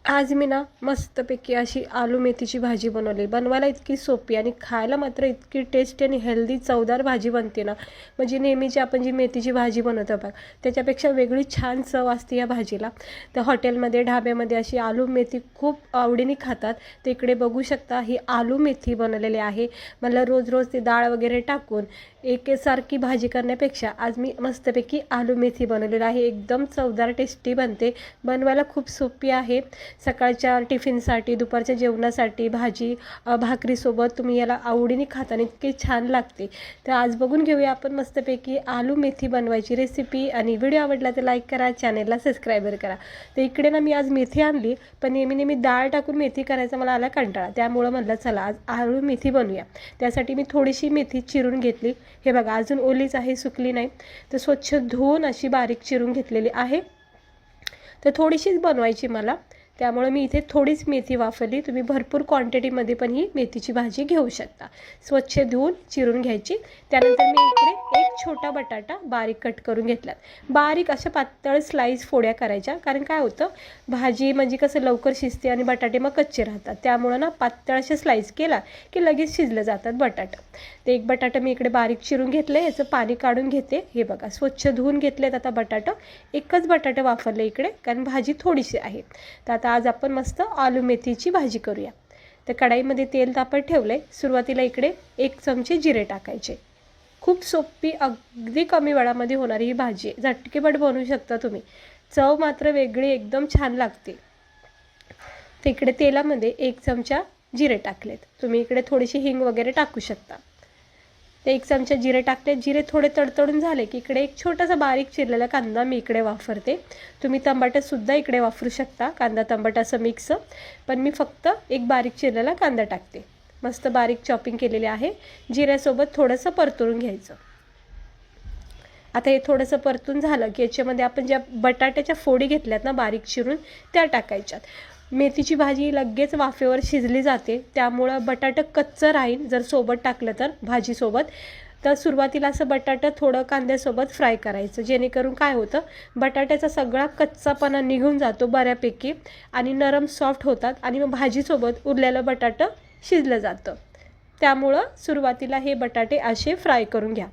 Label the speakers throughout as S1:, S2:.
S1: आज मी ना मस्तपैकी अशी आलू मेथीची भाजी बनवली. बनवायला इतकी सोपी आणि खायला मात्र इतकी टेस्टी आणि हेल्दी चवदार भाजी बनते ना, म्हणजे नेहमीची आपण जी मेथीची भाजी बनवतो बघ, त्याच्यापेक्षा वेगळी छान चव असते या भाजीला. तर हॉटेलमध्ये ढाब्यामध्ये अशी आलू मेथी खूप आवडीने खातात. तर इकडे बघू शकता ही आलू मेथी बनवलेली आहे. मला रोज रोज ती डाळ वगैरे टाकून एकसारखी भाजी करण्यापेक्षा आज मी मस्तपैकी आलू मेथी बनवलेली आहे. एकदम चवदार टेस्टी बनते. बनवायला खूप सोपी आहे. सकाळच्या टिफिनसाठी, दुपारच्या जेवणासाठी, भाकरीसोबत तुम्ही याला आवडीने खाताना इतके छान लागते. तर आज बघून घेऊया आपण मस्तपैकी आलू मेथी बनवायची रेसिपी. आणि व्हिडिओ आवडला तर लाईक करा, चॅनेलला सबस्क्राईबर करा. तर इकडे ना मी आज मेथी आणली, पण नेहमी डाळ टाकून मेथी करायचा मला आला कंटाळा. त्यामुळं म्हटलं चला आज आलू मेथी बनवूया. त्यासाठी मी थोडीशी मेथी चिरून घेतली. हे बघा अजून ओलीच आहे, सुकली नाही. तर स्वच्छ धुवून अशी बारीक चिरून घेतलेली आहे. तर थोडीशीच बनवायची मला, त्यामुळे मी इथे थोडीच मेथी वापरली. तुम्ही भरपूर क्वांटिटीमध्ये पण ही मेथीची भाजी घेऊ शकता. स्वच्छ धुवून चिरून घ्यायची. त्यानंतर मी इकडे एक छोटा बटाटा बारीक कट करून घेतला. बारीक अशा पातळ स्लाईस फोड्या करायच्या, कारण काय होतं भाजी म्हणजे कसं लवकर शिजते आणि बटाटे मग कच्चे राहतात. त्यामुळं ना पातळ असे स्लाईस केला की लगेच शिजलं जातात बटाटा. ते एक बटाटा मी इकडे बारीक चिरून घेतलं. याचं पाणी काढून घेते. हे बघा स्वच्छ धुवून घेतलेत आता बटाटा. एकच बटाटा वापरले इकडे, कारण भाजी थोडीशी आहे. तर आता आज आपण मस्त आलू मेथीची भाजी करूया. तर कढाईमध्ये तेल तापत ठेवलं आहे. सुरुवातीला इकडे 1 चमचे जिरे टाकायचे. खूप सोपी, अगदी कमी वेळामध्ये होणारी ही भाजी आहे. झटकेपट बनवू शकता तुम्ही. चव मात्र वेगळी एकदम छान लागते. तर इकडे तेलामध्ये 1 चमचा जिरे टाकलेत. तुम्ही इकडे थोडीशी हिंग वगैरे टाकू शकता. ते 1 चमचा जिरे टाकले. जिरे थोडे तडतडून झाले की इकडे एक छोटासा बारीक चिरलेला कांदा मी इकडे वापरते. तुम्ही टमाटरसुद्धा इकडे वापरू शकता, कांदा टमाटर असं मिक्स. पण मी फक्त एक बारीक चिरलेला कांदा टाकते. मस्त बारीक चॉपिंग केलेले आहे. जिऱ्यासोबत थोडंसं परतून घ्यायचं. आता हे थोडंसं परतून झालं की याच्यामध्ये आपण ज्या बटाट्याच्या फोडी घेतल्यात ना बारीक चिरून, त्या टाकायच्यात. मेथीची भाजी लगेच वाफेवर शिजली जाते, त्यामुळं बटाटं कच्चं राहील जर सोबत टाकलं तर भाजीसोबत. तर सुरुवातीला असं बटाटा थोडं कांद्यासोबत फ्राय करायचं, जेणेकरून काय होतं बटाट्याचा सगळा कच्चापणा निघून जातो बऱ्यापैकी आणि नरम सॉफ्ट होतात आणि मग भाजीसोबत उरलेलं बटाटं शिजलं जातं. त्यामुळं सुरुवातीला हे बटाटे असे फ्राय करून घ्या.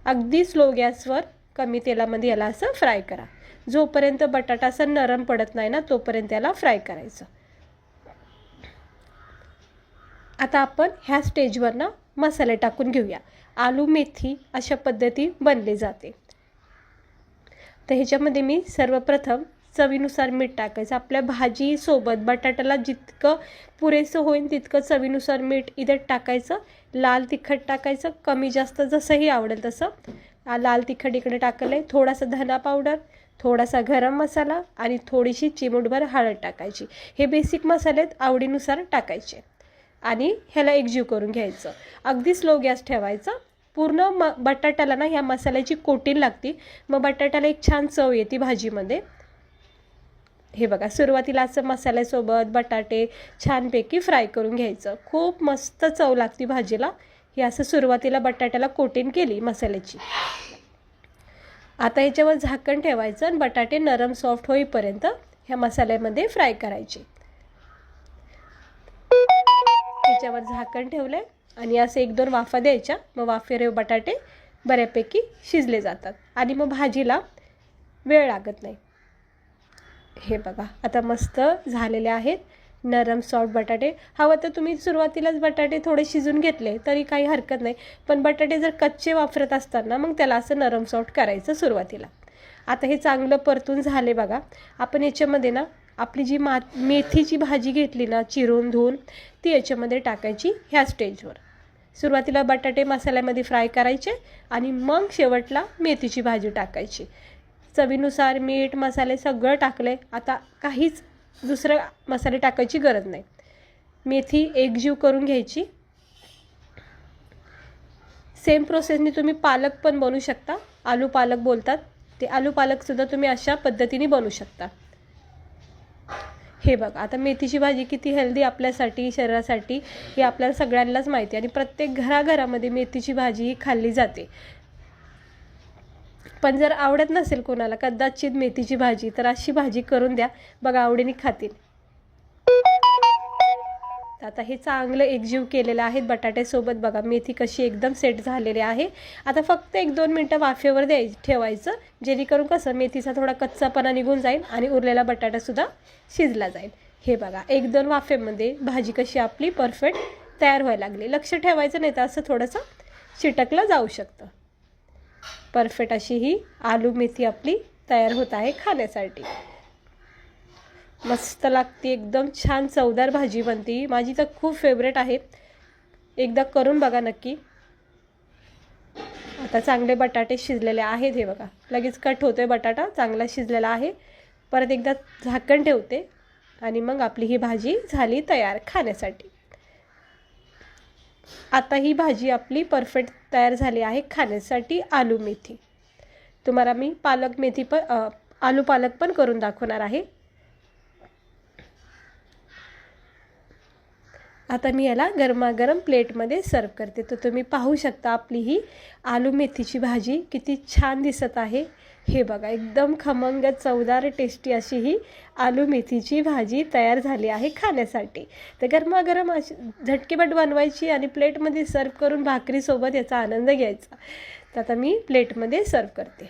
S1: अगदी स्लो गॅसवर कमी तेलामध्ये याला असं फ्राय करा. जोपर्यंत बटाटा असं नरम पडत नाही ना तोपर्यंत याला फ्राय करायचं. आता आपण ह्या स्टेजवर ना मसाले टाकून घेऊया. आलू मेथी अशा पद्धती बनली जाते. तर ह्याच्यामध्ये मी सर्वप्रथम चवीनुसार मीठ टाकायचं. आपल्या भाजीसोबत बटाट्याला जितकं पुरेसं होईल तितकं चवीनुसार मीठ इथे टाकायचं. लाल तिखट टाकायचं, कमी जास्त जसंही आवडेल तसं. लाल तिखट इकडे टाकलं आहे. थोडासा धना पावडर, थोडासा गरम मसाला आणि थोडीशी चिमूटभर हळद टाकायची. हे बेसिक मसाले आवडीनुसार टाकायचे आणि ह्याला एकजीव करून घ्यायचं. अगदी स्लो गॅस ठेवायचा. पूर्ण बटाट्याला ना ह्या मसाल्याची कोटिंग लागते, मग बटाट्याला एक छान चव येते भाजीमध्ये. हे बघा सुरुवातीला असं मसाल्यासोबत बटाटे छानपैकी फ्राय करून घ्यायचं. खूप मस्त चव लागते भाजीला. हे असं सुरुवातीला बटाट्याला कोटिंग केली मसाल्याची. आता ह्याच्यावर झाकण ठेवायचं आणि बटाटे नरम सॉफ्ट होईपर्यंत ह्या मसाल्यामध्ये फ्राय करायचे. ह्याच्यावर झाकण ठेवलं आणि असं 1-2 वाफा द्यायच्या. मग वाफेरे बटाटे बऱ्यापैकी शिजले जातात आणि मग भाजीला वेळ लागत नाही. हे बघा आता मस्त झालेले आहेत नरम सॉफ्ट बटाटे. हवं तर तुम्ही सुरुवातीलाच बटाटे थोडे शिजून घेतले तरी काही हरकत नाही, पण बटाटे जर कच्चे वापरत असताना मग त्याला असं नरम सॉफ्ट करायचं सुरुवातीला. आता हे चांगलं परतून झाले बघा. आपण याच्यामध्ये ना आपली जी मेथीची भाजी घेतली ना चिरून धुवून, ती याच्यामध्ये टाकायची ह्या स्टेजवर. सुरुवातीला बटाटे मसाल्यामध्ये फ्राय करायचे आणि मग शेवटला मेथीची भाजी टाकायची. चवीनुसार मीठ मसाले सगळं टाकले. आता काहीच दुसरे मसाले टाकायची गरज नाही. मेथी एकजीव करून घ्यायची. सेम प्रोसेसने तुम्ही पालक पण बनवू शकता. आलू पालक बोलतात ते, आलू पालकसुद्धा तुम्ही अशा पद्धतीने बनवू शकता. हे बघा आता मेथीची भाजी किती हेल्दी आपल्यासाठी, शरीरासाठी हे आपल्याला सगळ्यांनाच माहिती आहे आणि प्रत्येक घराघरामध्ये मेथीची भाजी ही खाल्ली जाते. पण जर आवडत नसेल कोणाला कदाचित मेथीची भाजी, तर अशी भाजी करून द्या बघा, आवडीने खातील. तर आता हे चांगलं एकजीव केलेलं आहे बटाट्यासोबत. बघा मेथी कशी एकदम सेट झालेली आहे. आता फक्त 1-2 मिनटं वाफेवर ठेवायचं, जेणेकरून कसं मेथीचा थोडा कच्चापणा निघून जाईल आणि उरलेला बटाटासुद्धा शिजला जाईल. हे बघा 1-2 वाफेमध्ये भाजी कशी आपली परफेक्ट तयार व्हायला लागली. लक्ष ठेवायचं नाही तर असं थोडंसं चिटकलं जाऊ शकतं. परफेक्ट अशी ही आलू मेथी आपली तयार होत आहे खाण्यासाठी. मस्त लागते, एकदम छान चवदार भाजी बनते. माझी तर खूप फेवरेट आहे. एकदा करून बघा नक्की. आता चांगले बटाटे शिजलेले आहेत. हे बघा लगेच कट होतोय बटाटा, चांगला शिजलेला आहे. परत एकदा झाकण ठेवते आणि मग आपली ही भाजी झाली तयार खाण्यासाठी. आता ही भाजी आपली परफेक्ट तयार झाली आहे खाण्यासाठी आलू मेथी. तुम्हाला मी पालक मेथी पण आलू पालक पण करून दाखवणार आहे. आता मी याला गरमागरम प्लेटमध्ये सर्व करते. तर तुम्ही पाहू शकता आपली ही आलू मेथीची भाजी किती छान दिसत आहे. हे बघा एकदम खमंग चवदार टेस्टी अशी ही आलू मेथीची भाजी तयार झाली आहे खाण्यासाठी. तर गरमागरम अशी झटकेपट बनवायची आणि प्लेटमध्ये सर्व करून भाकरीसोबत याचा आनंद घ्यायचा. तर आता मी प्लेटमध्ये सर्व करते.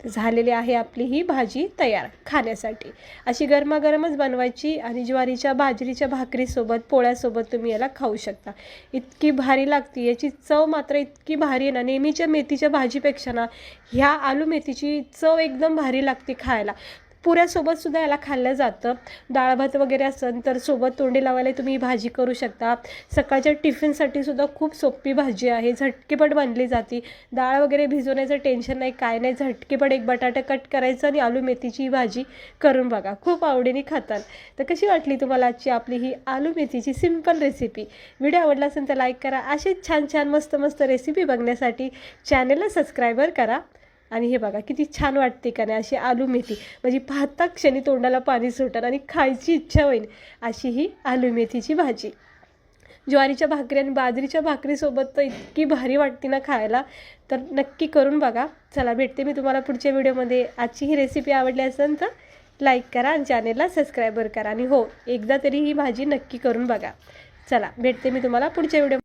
S1: झालेली आहे आपली ही भाजी तयार खाण्यासाठी. अशी गरमागरमच बनवायची आणि ज्वारीच्या बाजरीच्या भाकरीसोबत पोळ्यासोबत तुम्ही याला खाऊ शकता. इतकी भारी लागते, याची चव मात्र इतकी भारी आहे ना. नेहमीच्या मेथीच्या भाजीपेक्षा ना ह्या आलू मेथीची चव एकदम भारी लागते खायला. पुऱ्यासोबतसुद्धा याला खाल्लं जातं. डाळ भात वगैरे असेल तर सोबत तोंडी लावायला तुम्ही ही भाजी करू शकता. सकाळच्या टिफिनसाठी सुद्धा खूप सोपी भाजी आहे, झटकेपट बनली जाते. डाळ वगैरे भिजवण्याचं टेन्शन नाही, काय नाही. झटकेपट एक बटाटा कट करायचं आणि आलू मेथीची ही भाजी करून बघा, खूप आवडीने खातात. तर कशी वाटली तुम्हाला आजची आपली ही आलू मेथीची सिंपल रेसिपी? व्हिडिओ आवडला असेल तर लाईक करा. असेच छान छान मस्त मस्त रेसिपी बघण्यासाठी चॅनलला सबस्क्राईबर करा. आणि हे बघा किती छान वाटते का नाही अशी आलू मेथी, म्हणजे पाहता क्षणी तोंडाला पाणी सुटणार आणि खायची इच्छा होईल अशी ही आलू मेथीची भाजी. ज्वारीच्या भाकरी आणि बाजरीच्या भाकरीसोबत तर इतकी भारी वाटते ना खायला. तर नक्की करून बघा. चला भेटते मी तुम्हाला पुढच्या व्हिडिओमध्ये. आजची ही रेसिपी आवडली असेल तर लाईक करा आणि चॅनेलला सबस्क्राईबर करा. आणि हो, एकदा तरी ही भाजी नक्की करून बघा. चला भेटते मी तुम्हाला पुढच्या व्हिडिओ.